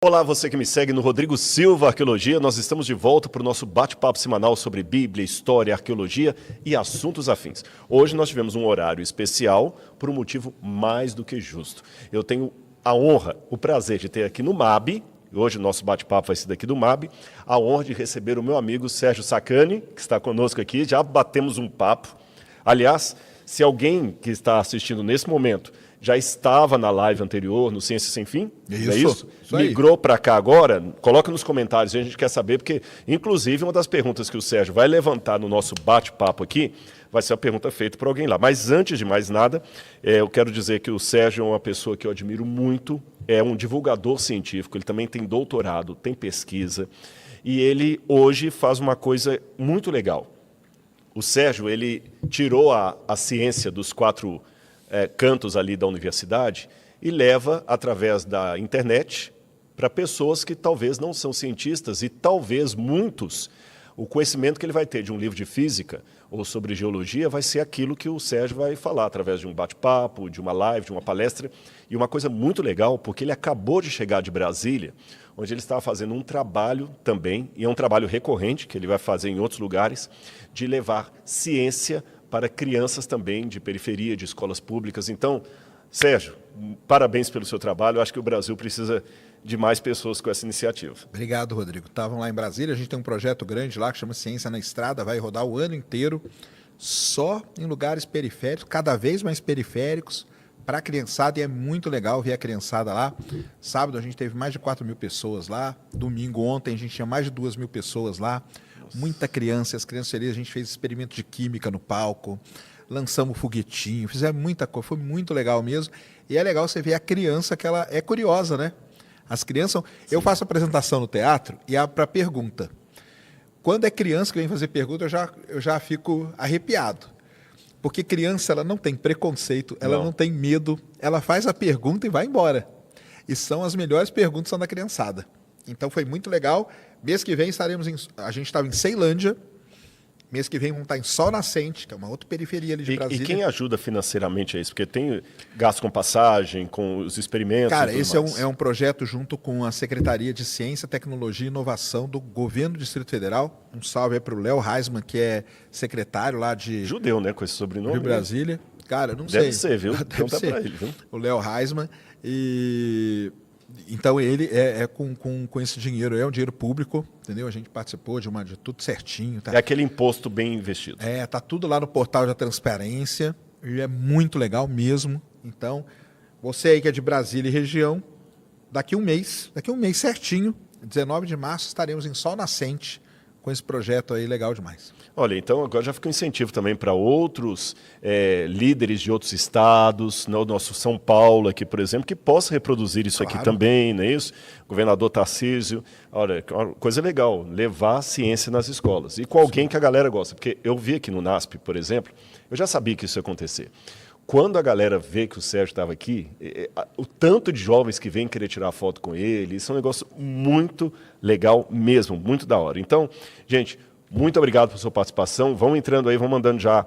Olá, você que me segue no Rodrigo Silva Arqueologia. Nós estamos de volta para o nosso bate-papo semanal sobre Bíblia, História, Arqueologia e assuntos afins. Hoje nós tivemos um horário especial por um motivo mais do que justo. Eu tenho a honra, o prazer de ter aqui no MAB, hoje o nosso bate-papo vai ser daqui do MAB, a honra de receber o meu amigo Sérgio Sacani, que está conosco aqui. Já batemos um papo. Aliás, se alguém que está assistindo nesse momento já estava na live anterior, no Ciência Sem Fim, isso, é isso? aí. Migrou para cá agora, coloca nos comentários, a gente quer saber, porque, inclusive, uma das perguntas que o Sérgio vai levantar no nosso bate-papo aqui, vai ser a pergunta feita por alguém lá. Mas, antes de mais nada, eu quero dizer que o Sérgio é uma pessoa que eu admiro muito, é um divulgador científico, ele também tem doutorado, tem pesquisa, e ele, hoje, faz uma coisa muito legal. O Sérgio, ele tirou a ciência dos quatro cantos ali da universidade e leva, através da internet, para pessoas que talvez não são cientistas e talvez muitos, o conhecimento que ele vai ter de um livro de física ou sobre geologia vai ser aquilo que o Sérgio vai falar através de um bate-papo, de uma live, de uma palestra. E uma coisa muito legal, porque ele acabou de chegar de Brasília, onde ele estava fazendo um trabalho também, e é um trabalho recorrente, que ele vai fazer em outros lugares, de levar ciência para crianças também de periferia, de escolas públicas. Então, Sérgio, parabéns pelo seu trabalho. Eu acho que o Brasil precisa de mais pessoas com essa iniciativa. Obrigado, Rodrigo. Estavam lá em Brasília, a gente tem um projeto grande lá que chama Ciência na Estrada, vai rodar o ano inteiro, só em lugares periféricos, cada vez mais periféricos, para a criançada, e é muito legal ver a criançada lá. Sábado a gente teve mais de 4.000 pessoas lá, domingo ontem a gente tinha mais de 2.000 pessoas lá. Muita criança, as crianças felizes, a gente fez experimento de química no palco, lançamos foguetinho, fizemos muita coisa, foi muito legal mesmo. E é legal você ver a criança que ela é curiosa, né? As crianças, eu faço apresentação no teatro e abro para pergunta. Quando é criança que vem fazer pergunta, eu já fico arrepiado. Porque criança, ela não tem preconceito, ela não tem medo, ela faz a pergunta e vai embora. E são as melhores perguntas, são da criançada. Então foi muito legal. Mês que vem a gente estava em Ceilândia, mês que vem vamos estar em Sol Nascente, que é uma outra periferia ali de Brasília. E quem ajuda financeiramente a isso? Porque tem gasto com passagem, com os experimentos. Cara, esse é um projeto junto com a Secretaria de Ciência, Tecnologia e Inovação do Governo do Distrito Federal. Um salve aí para o Léo Heisman, que é secretário lá de... Judeu, né? Com esse sobrenome. Rio Brasília. Cara, não sei. Deve ser, viu? Deve ser. Para ele, viu? O Léo Heisman. E... Então ele com esse dinheiro, é um dinheiro público, entendeu? A gente participou de tudo certinho. Tá? É aquele imposto bem investido. Tá tudo lá no portal da transparência, e é muito legal mesmo. Então, você aí que é de Brasília e região, daqui um mês certinho, 19 de março, estaremos em Sol Nascente com esse projeto aí legal demais. Olha, então agora já fica um incentivo também para outros líderes de outros estados, né, o nosso São Paulo aqui, por exemplo, que possa reproduzir isso aqui também, não é isso? Governador Tarcísio, olha, coisa legal, levar a ciência nas escolas. E com alguém que a galera gosta, porque eu vi aqui no NASP, por exemplo, eu já sabia que isso ia acontecer. Quando a galera vê que o Sérgio estava aqui, o tanto de jovens que vêm querer tirar foto com ele, isso é um negócio muito legal mesmo, muito da hora. Então, gente, muito obrigado pela sua participação. Vão entrando aí, vão mandando já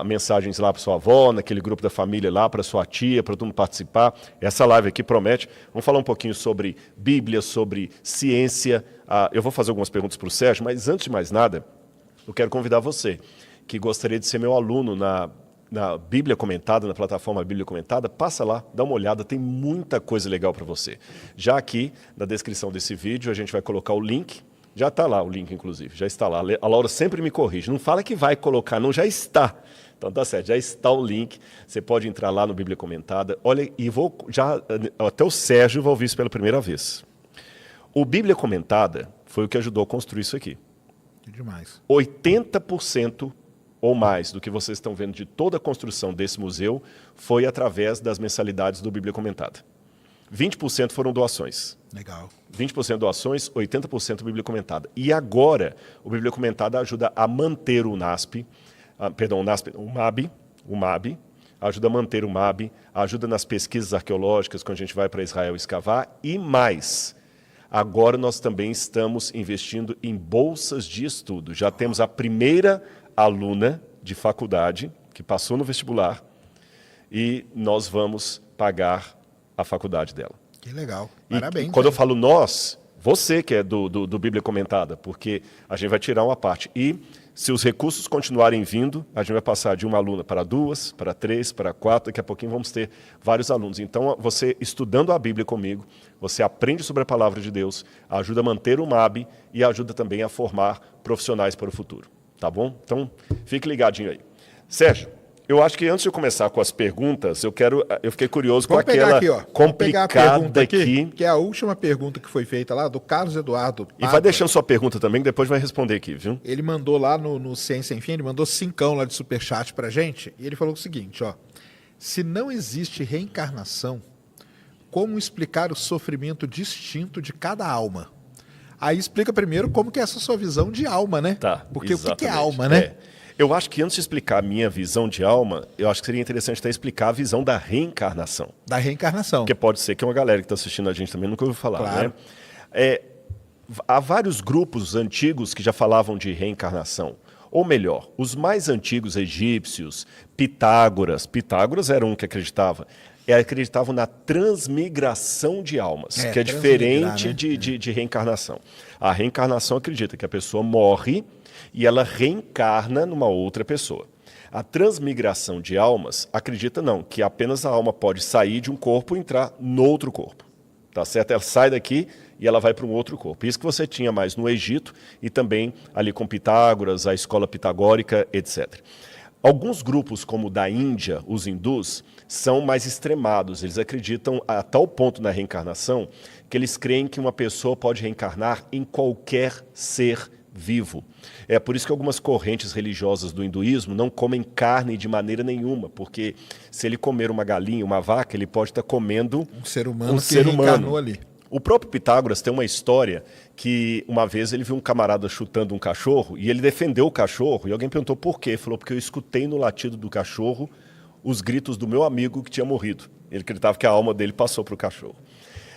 mensagens lá para sua avó, naquele grupo da família lá, para sua tia, para todo mundo participar. Essa live aqui promete. Vamos falar um pouquinho sobre Bíblia, sobre ciência. Eu vou fazer algumas perguntas para o Sérgio, mas antes de mais nada, eu quero convidar você, que gostaria de ser meu aluno na Bíblia Comentada, na plataforma Bíblia Comentada, passa lá, dá uma olhada, tem muita coisa legal para você. Já aqui, na descrição desse vídeo, a gente vai colocar o link. Já está lá o link, inclusive, já está lá. A Laura sempre me corrige, não fala que vai colocar, não, já está. Então tá certo, já está o link, você pode entrar lá no Bíblia Comentada. Olha, e até o Sérgio vai ouvir isso pela primeira vez. O Bíblia Comentada foi o que ajudou a construir isso aqui. Que demais. 80% ou mais do que vocês estão vendo de toda a construção desse museu foi através das mensalidades do Bíblia Comentada. 20% foram doações. Legal. 20% doações, 80% Bíblia Comentada. E agora, o Bíblia Comentada ajuda a manter o NASP, o MAB, ajuda a manter o MAB, ajuda nas pesquisas arqueológicas, quando a gente vai para Israel escavar, e mais. Agora nós também estamos investindo em bolsas de estudo. Já temos a primeira aluna de faculdade que passou no vestibular e nós vamos pagar a faculdade dela. Que legal. Parabéns. E quando eu falo nós, você que é do Bíblia Comentada, porque a gente vai tirar uma parte. E se os recursos continuarem vindo, a gente vai passar de uma aluna para 2, para 3, para 4, daqui a pouquinho vamos ter vários alunos. Então, você estudando a Bíblia comigo, você aprende sobre a palavra de Deus, ajuda a manter o MAB e ajuda também a formar profissionais para o futuro. Tá bom? Então, fique ligadinho aí. Sérgio, eu acho que antes de eu começar com as perguntas, eu fiquei curioso com aquela complicada aqui, que é a última pergunta que foi feita lá, do Carlos Eduardo Pava. E vai deixando sua pergunta também, que depois vai responder aqui, viu? Ele mandou lá no Ciência Sem Fim, ele mandou 5 lá de superchat pra gente, e ele falou o seguinte, ó: se não existe reencarnação, como explicar o sofrimento distinto de cada alma? Aí explica primeiro como que é essa sua visão de alma, né? Tá, porque exatamente. O que é alma, né? É. Eu acho que antes de explicar a minha visão de alma, eu acho que seria interessante até explicar a visão da reencarnação. Da reencarnação. Porque pode ser que uma galera que está assistindo a gente também nunca ouviu falar, claro. Né? Há vários grupos antigos que já falavam de reencarnação. Ou melhor, os mais antigos egípcios, Pitágoras era um que acreditavam na transmigração de almas, que é diferente, né? de reencarnação. A reencarnação acredita que a pessoa morre e ela reencarna numa outra pessoa. A transmigração de almas acredita não, que apenas a alma pode sair de um corpo e entrar no outro corpo. Tá certo? Ela sai daqui e ela vai para um outro corpo. Isso que você tinha mais no Egito e também ali com Pitágoras, a escola pitagórica, etc. Alguns grupos, como o da Índia, os hindus, são mais extremados. Eles acreditam a tal ponto na reencarnação que eles creem que uma pessoa pode reencarnar em qualquer ser vivo. É por isso que algumas correntes religiosas do hinduísmo não comem carne de maneira nenhuma, porque se ele comer uma galinha, uma vaca, ele pode estar comendo um ser humano que reencarnou ali. O próprio Pitágoras tem uma história que uma vez ele viu um camarada chutando um cachorro e ele defendeu o cachorro e alguém perguntou por quê. Ele falou, porque eu escutei no latido do cachorro os gritos do meu amigo que tinha morrido. Ele acreditava que a alma dele passou para o cachorro.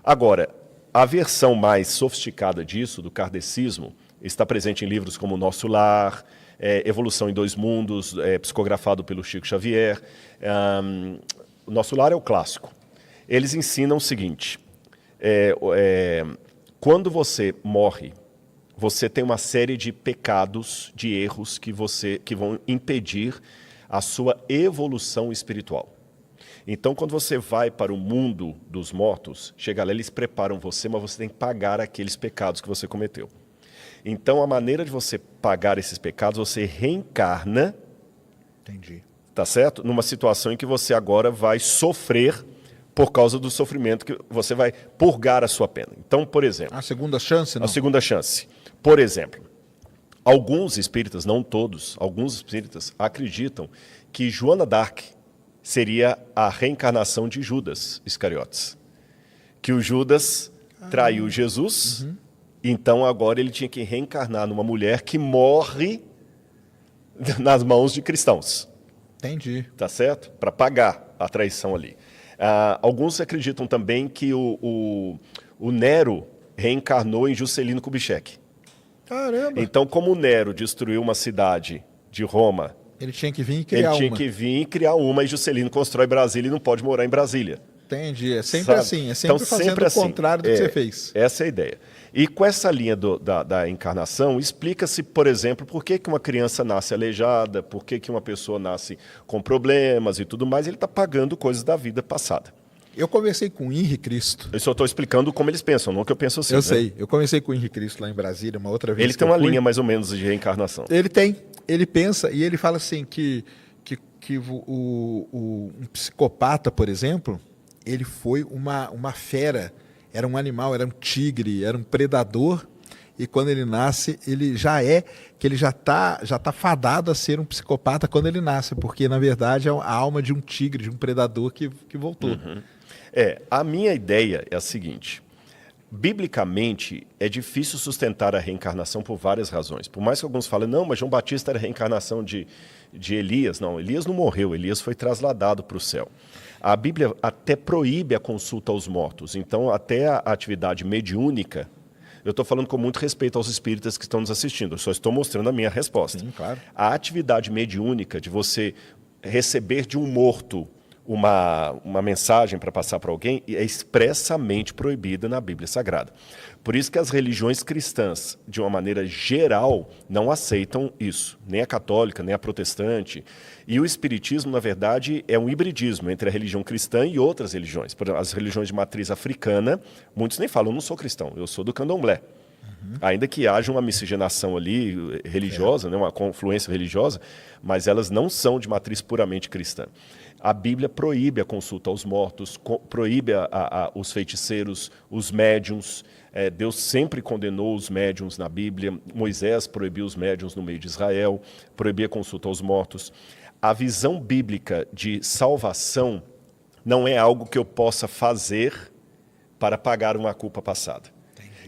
Agora, a versão mais sofisticada disso, do kardecismo, está presente em livros como Nosso Lar, Evolução em Dois Mundos, psicografado pelo Chico Xavier. O Nosso Lar é o clássico. Eles ensinam o seguinte, quando você morre, você tem uma série de pecados, de erros que vão impedir a sua evolução espiritual. Então, quando você vai para o mundo dos mortos, chega lá, eles preparam você, mas você tem que pagar aqueles pecados que você cometeu. Então, a maneira de você pagar esses pecados, você reencarna, entendi, tá certo? Numa situação em que você agora vai sofrer por causa do sofrimento, que você vai purgar a sua pena. Então, por exemplo... A segunda chance, não? A segunda chance. Por exemplo, alguns espíritas, não todos, alguns espíritas acreditam que Joana d'Arc seria a reencarnação de Judas Iscariotes. Que o Judas traiu Jesus... Então, agora ele tinha que reencarnar numa mulher que morre nas mãos de cristãos. Entendi. Tá certo? Para pagar a traição ali. Alguns acreditam também que o Nero reencarnou em Juscelino Kubitschek. Caramba! Então, como o Nero destruiu uma cidade de Roma... Ele tinha que vir e criar uma. Ele tinha que vir e criar uma, e Juscelino constrói Brasília e não pode morar em Brasília. Entendi. É sempre assim. É sempre então, fazendo sempre assim, o contrário do que você fez. Essa é a ideia. E com essa linha da encarnação, explica-se, por exemplo, por que uma criança nasce aleijada, por que uma pessoa nasce com problemas e tudo mais, ele está pagando coisas da vida passada. Eu conversei com o Henri Cristo. Eu só estou explicando como eles pensam, não que eu penso assim. Eu sei. Eu conversei com o Henri Cristo lá em Brasília uma outra vez. Ele tem uma linha mais ou menos de reencarnação. Ele tem. Ele pensa e ele fala assim que um psicopata, por exemplo, ele foi uma fera. Era um animal, era um tigre, era um predador, e quando ele nasce, ele já está fadado a ser um psicopata quando ele nasce, porque, na verdade, é a alma de um tigre, de um predador que voltou. Uhum. A minha ideia é a seguinte, biblicamente, é difícil sustentar a reencarnação por várias razões. Por mais que alguns falem, não, mas João Batista era a reencarnação de Elias. Não, Elias não morreu, Elias foi trasladado para o céu. A Bíblia até proíbe a consulta aos mortos. Então, até a atividade mediúnica, eu estou falando com muito respeito aos espíritas que estão nos assistindo, eu só estou mostrando a minha resposta. Sim, claro. A atividade mediúnica de você receber de um morto uma mensagem para passar para alguém, é expressamente proibida na Bíblia Sagrada. Por isso que as religiões cristãs, de uma maneira geral, não aceitam isso, nem a católica, nem a protestante. E o espiritismo, na verdade, é um hibridismo entre a religião cristã e outras religiões. Por exemplo, as religiões de matriz africana, muitos nem falam, eu não sou cristão, eu sou do candomblé. Ainda que haja uma miscigenação ali religiosa, né, uma confluência religiosa, mas elas não são de matriz puramente cristã. A Bíblia proíbe a consulta aos mortos, proíbe os feiticeiros, os médiuns. Deus sempre condenou os médiuns na Bíblia. Moisés proibiu os médiuns no meio de Israel, proibia a consulta aos mortos. A visão bíblica de salvação não é algo que eu possa fazer para pagar uma culpa passada.